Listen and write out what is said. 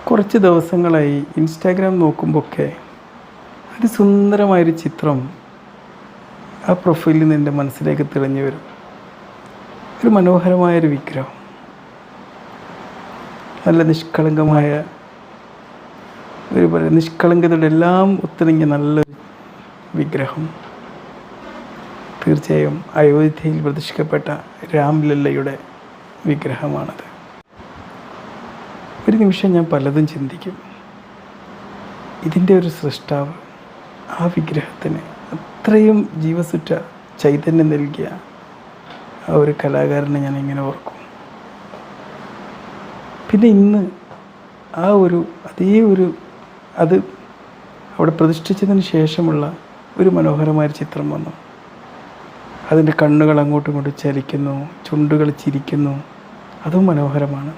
കുറച്ച് ദിവസങ്ങളായി ഇൻസ്റ്റാഗ്രാം നോക്കുമ്പോഴൊക്കെ ഒരു സുന്ദരമായൊരു ചിത്രം ആ പ്രൊഫൈലിൽ നിന്ന് എൻ്റെ മനസ്സിലേക്ക് തെളിഞ്ഞു വരും. ഒരു മനോഹരമായൊരു വിഗ്രഹം, നല്ല നിഷ്കളങ്കമായ ഒരു നിഷ്കളങ്കതയുടെ എല്ലാം ഒത്തിണങ്ങിയ നല്ലൊരു വിഗ്രഹം. തീർച്ചയായും അയോധ്യയിൽ പ്രതിഷ്ഠിക്കപ്പെട്ട രാംലല്ലയുടെ വിഗ്രഹമാണത്. ഒരു നിമിഷം ഞാൻ പലതും ചിന്തിക്കും. ഇതിൻ്റെ ഒരു സൃഷ്ടാവ്, ആ വിഗ്രഹത്തിന് അത്രയും ജീവസുറ്റ ചൈതന്യം നൽകിയ ആ ഒരു കലാകാരനെ ഞാൻ എങ്ങനെ ഓർക്കും. പിന്നെ ഇന്ന് ആ ഒരു അത് അവിടെ പ്രതിഷ്ഠിച്ചതിന് ശേഷമുള്ള ഒരു മനോഹരമായ ചിത്രം വന്നു. അതിൻ്റെ കണ്ണുകൾ അങ്ങോട്ടും ഇങ്ങോട്ടും ചലിക്കുന്നു, ചുണ്ടുകൾ ചിരിക്കുന്നു. അതും മനോഹരമാണ്.